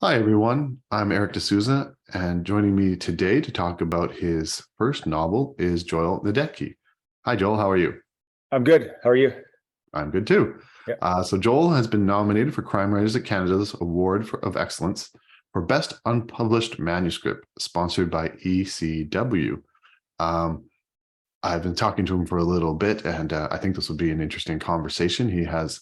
Hi, everyone. I'm Eric D'Souza, and joining me today to talk about his first novel is Joel Nedecky. Hi, Joel. How are you? I'm good. How are you? I'm good too. Yeah. So Joel has been nominated for Crime Writers of Canada's of Excellence for Best Unpublished Manuscript, sponsored by ECW. Um, I've been talking to him for a little bit, and I think this will be an interesting conversation. He has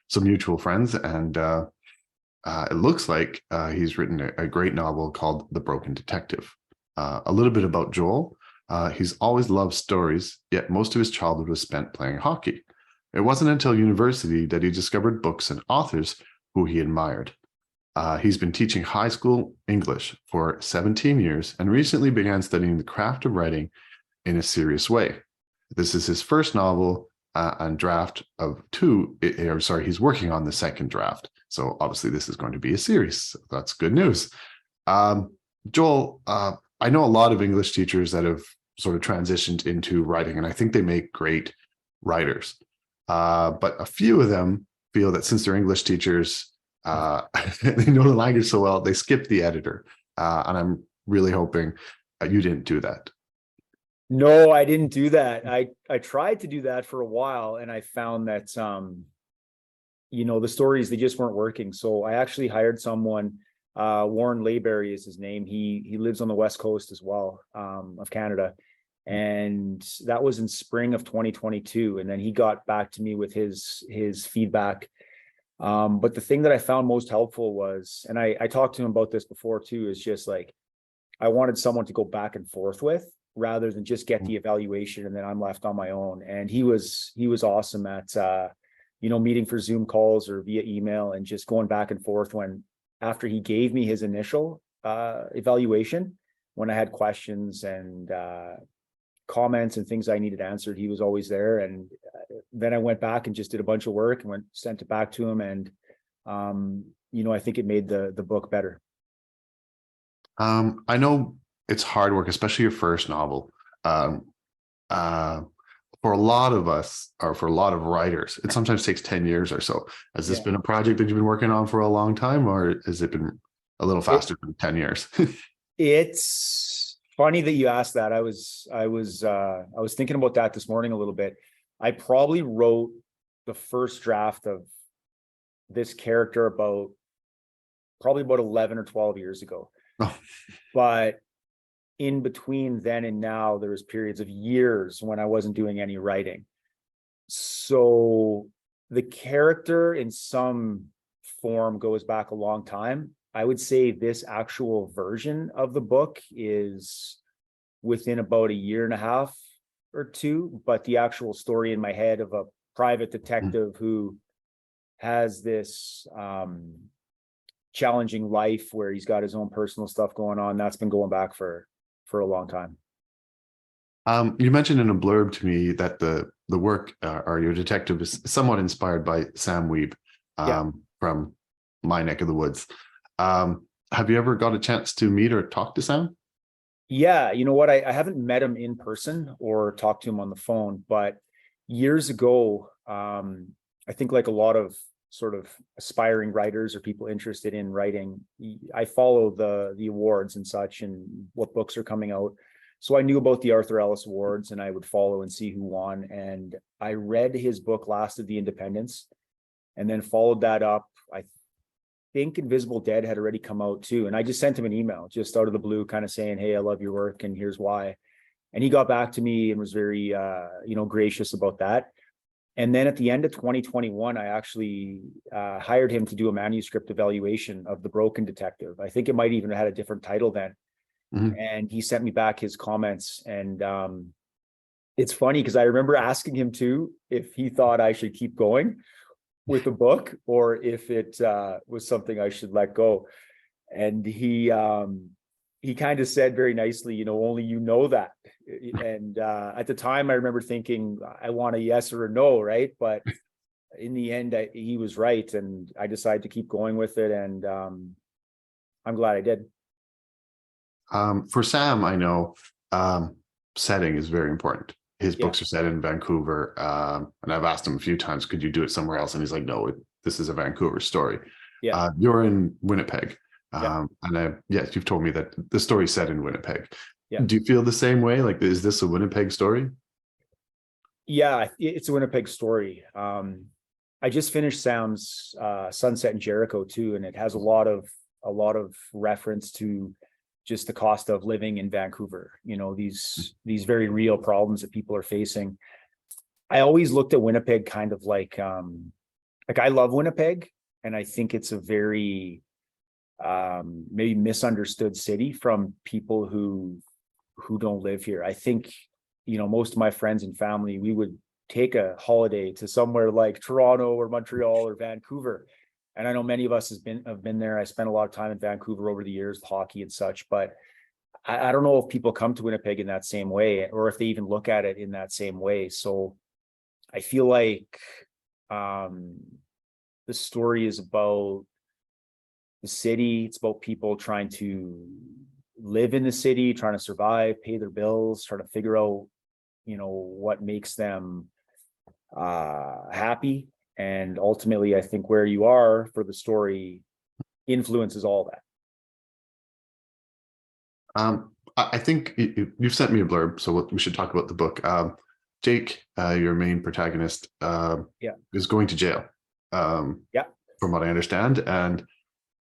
some mutual friends, and it looks like he's written a great novel called The Broken Detective. A little bit about Joel. He's always loved stories, yet most of his childhood was spent playing hockey. It wasn't until university that he discovered books and authors who he admired. He's been teaching high school English for 17 years and recently began studying the craft of writing in a serious way. This is his first novel and draft of two, or sorry, he's working on the second draft. So obviously this is going to be a series. So that's good news. Um, Joel, I know a lot of English teachers that have sort of transitioned into writing, and I think they make great writers. But a few of them feel that since they're English teachers, they know the language so well, they skip the editor. And I'm really hoping you didn't do that. No, I didn't do that. I tried to do that for a while and I found that the stories they just weren't working. So I actually hired someone, Warren Layberry is his name. He lives on the West Coast as well, of Canada. And that was in spring of 2022. And then he got back to me with his feedback. But the thing that I found most helpful was, and I talked to him about this before too, is just like I wanted someone to go back and forth with rather than just get the evaluation and then I'm left on my own. And he was awesome at meeting for Zoom calls or via email and just going back and forth when after he gave me his initial evaluation, when I had questions and comments and things I needed answered, he was always there. And then I went back and just did a bunch of work and sent it back to him. And I think it made the book better. I know it's hard work, especially your first novel. Um, uh, for a lot of us, or for a lot of writers, it sometimes takes 10 years or so. Has this Yeah. been a project that you've been working on for a long time, or has it been a little It, faster than 10 years? it's funny that you asked that. I was thinking about that this morning a little bit. I probably wrote the first draft of this character probably about 11 or 12 years ago. Oh, But in between then and now, there was periods of years when I wasn't doing any writing. So the character in some form goes back a long time. I would say this actual version of the book is within about a year and a half or two, but the actual story in my head of a private detective who has this challenging life where he's got his own personal stuff going on, that's been going back for a long time. You mentioned in a blurb to me that the work or your detective is somewhat inspired by Sam Weeb Yeah. from my neck of the woods. Have you ever got a chance to meet or talk to Sam? Yeah, you know what? I haven't met him in person or talked to him on the phone, but years ago, I think like a lot of sort of aspiring writers or people interested in writing, I follow the awards and such and what books are coming out. So I knew about the Arthur Ellis Awards and I would follow and see who won. And I read his book, Last of the Independents, and then followed that up. I think Invisible Dead had already come out too. And I just sent him an email just out of the blue, kind of saying, hey, I love your work and here's why. And he got back to me and was very, gracious about that. And then at the end of 2021, I actually hired him to do a manuscript evaluation of The Broken Detective. I think it might even have had a different title then. Mhm. And he sent me back his comments. And it's funny because I remember asking him too if he thought I should keep going with the book or if it was something I should let go. And he kind of said very nicely, only you know that. And at the time, I remember thinking, I want a yes or a no, right? But in the end, he was right, and I decided to keep going with it, and I'm glad I did. For Sam, I know setting is very important. His Yeah, books are set in Vancouver, and I've asked him a few times, could you do it somewhere else? And he's like, no, this is a Vancouver story. yeah, You're in Winnipeg. Yeah. Yes, you've told me that the story's set in Winnipeg. Yeah. Do you feel the same way? Like, is this a Winnipeg story? Yeah, it's a Winnipeg story. I just finished Sam's Sunset in Jericho too, and it has a lot of reference to just the cost of living in Vancouver. You know, these very real problems that people are facing. I always looked at Winnipeg kind of like I love Winnipeg, and I think it's a very maybe misunderstood city from people who don't live here. I think, most of my friends and family, we would take a holiday to somewhere like Toronto or Montreal or Vancouver. And I know many of us have been there. I spent a lot of time in Vancouver over the years, hockey and such, but I don't know if people come to Winnipeg in that same way, or if they even look at it in that same way. So I feel like um, the story is about the city. It's about people trying to live in the city, trying to survive, pay their bills, trying to figure out, what makes them happy. And ultimately, I think where you are for the story influences all that. I think you've sent me a blurb, so we should talk about the book. Jake, your main protagonist, Yeah. is going to jail, Yeah. from what I understand, and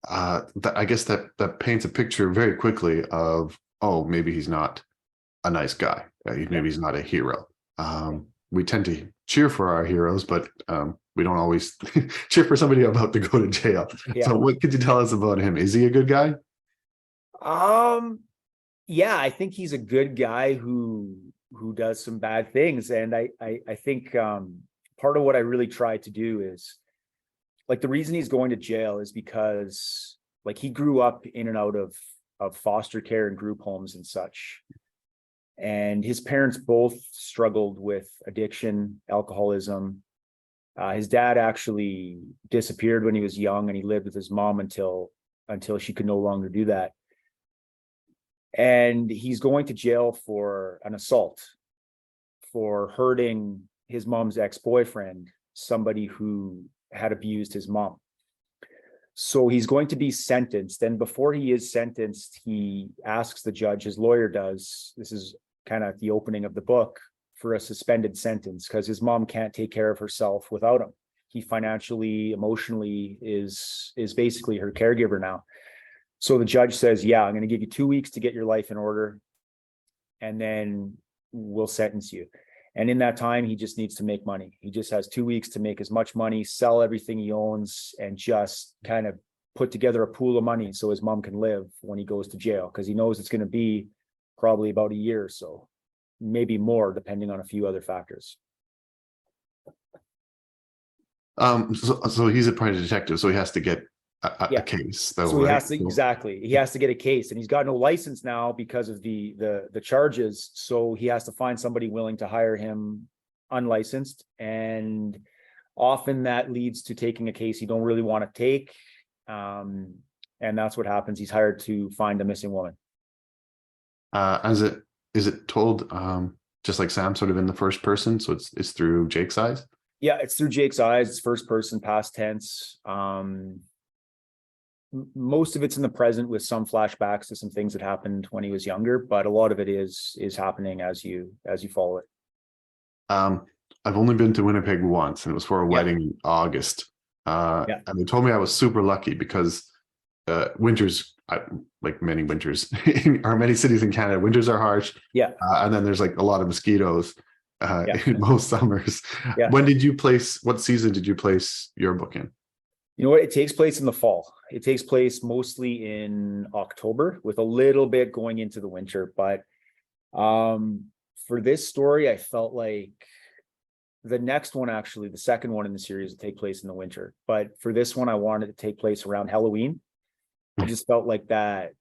I guess that paints a picture very quickly of, oh, maybe he's not a nice guy. Maybe he's not a hero. We tend to cheer for our heroes, but we don't always cheer for somebody about to go to jail. Yeah. So what could you tell us about him? Is he a good guy? Yeah, I think he's a good guy who does some bad things. And I think part of what I really try to do is, like, the reason he's going to jail is because, like, he grew up in and out of foster care and group homes and such. And his parents both struggled with addiction, alcoholism. His dad actually disappeared when he was young, and he lived with his mom until she could no longer do that. And he's going to jail for an assault, for hurting his mom's ex-boyfriend, somebody who had abused his mom. So he's going to be sentenced. And before he is sentenced, he asks the judge, his lawyer does, this is kind of the opening of the book, for a suspended sentence, because his mom can't take care of herself without him. He financially, emotionally is basically her caregiver now. So the judge says, yeah, I'm going to give you 2 weeks to get your life in order, and then we'll sentence you. And in that time, he just needs to make money. He just has 2 weeks to make as much money, sell everything he owns, and just kind of put together a pool of money so his mom can live when he goes to jail, because he knows it's going to be probably about a year or so, maybe more, depending on a few other factors. So he's a private detective, so he has to get Yeah. a case, though, So he right? has to, exactly, he has to get a case, and he's got no license now because of the charges. So he has to find somebody willing to hire him unlicensed, and often that leads to taking a case you don't really want to take. And that's what happens. He's hired to find a missing woman. Is it told just like Sam, sort of in the first person? So it's through Jake's eyes? Yeah, it's through Jake's eyes. It's first person, past tense. Most of it's in the present with some flashbacks to some things that happened when he was younger, but a lot of it is happening as you follow it. I've only been to Winnipeg once, and it was for a wedding in August. And they told me I was super lucky because winters, like many winters or many cities in Canada, winters are harsh. Yeah. And then there's like a lot of mosquitoes in most summers. Yeah. What season did you place your book in? You know what? It takes place in the fall. It takes place mostly in October, with a little bit going into the winter. But for this story, I felt like the next one, actually, the second one in the series, will take place in the winter. But for this one, I wanted to take place around Halloween. I just felt like that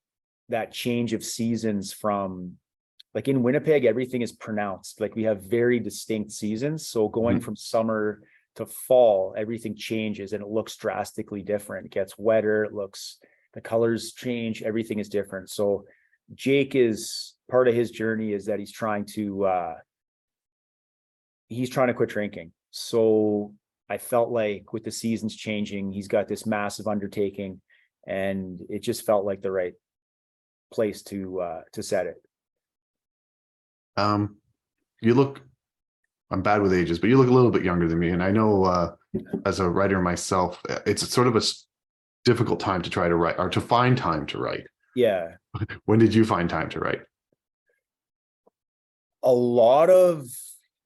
change of seasons from, like, in Winnipeg, everything is pronounced. Like, we have very distinct seasons. So going from summer to fall, everything changes and it looks drastically different. It gets wetter, the colors change, everything is different. So Jake, is part of his journey is that he's trying to quit drinking. So I felt like with the seasons changing, he's got this massive undertaking, and it just felt like the right place to set it. You look, I'm bad with ages, but you look a little bit younger than me. And I know as a writer myself, it's sort of a difficult time to try to write or to find time to write. Yeah. When did you find time to write? A lot of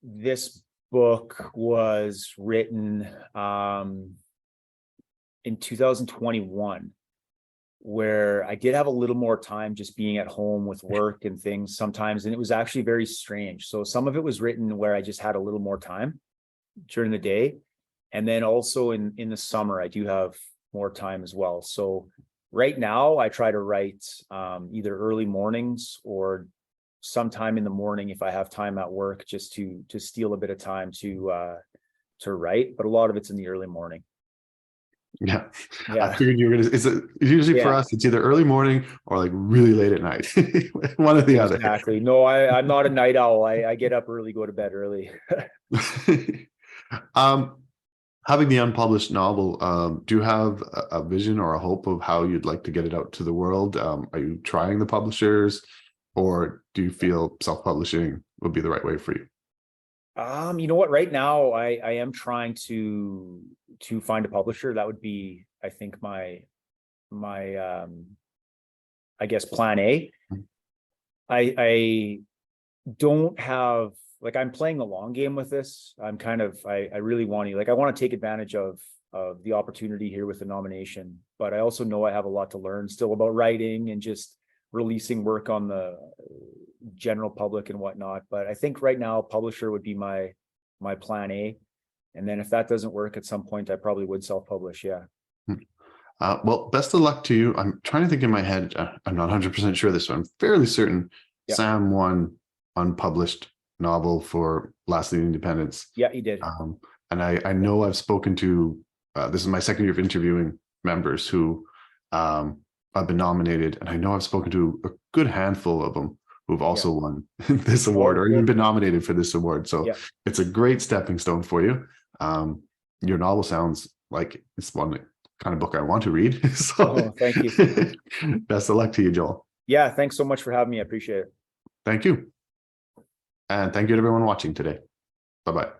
this book was written in 2021, where I did have a little more time just being at home with work and things sometimes. And it was actually very strange. So some of it was written where I just had a little more time during the day. And then also in the summer, I do have more time as well. So right now I try to write either early mornings or sometime in the morning if I have time at work, just to steal a bit of time to write. But a lot of it's in the early morning. Yeah. Yeah. I figured you were gonna, it's usually for us, it's either early morning or like really late at night. One or the other. Exactly. No, I'm not a night owl. I get up early, go to bed early. Having the unpublished novel, do you have a vision or a hope of how you'd like to get it out to the world? Are you trying the publishers, or do you feel self-publishing would be the right way for you? You know what? Right now, I am trying to find a publisher. That would be, I think, my I guess plan A. I don't have, like, I'm playing the long game with this. I'm kind of, I really want to, like, I want to take advantage of the opportunity here with the nomination, but I also know I have a lot to learn still about writing and just releasing work on the general public and whatnot. But I think right now publisher would be my plan A. And then if that doesn't work at some point, I probably would self-publish. Yeah. Well, best of luck to you. I'm trying to think in my head. I'm not 100% sure this one. I'm fairly certain Yeah. Sam won unpublished novel for Last Leading Independence. Yeah, he did. And I know I've spoken to, this is my second year of interviewing members who have been nominated. And I know I've spoken to a good handful of them who've also won this award or even been nominated for this award. So it's a great stepping stone for you. Your novel sounds like it's one kind of book I want to read. So thank you. Best of luck to you, Joel. Yeah, thanks so much for having me. I appreciate it. Thank you. And thank you to everyone watching today. Bye-bye.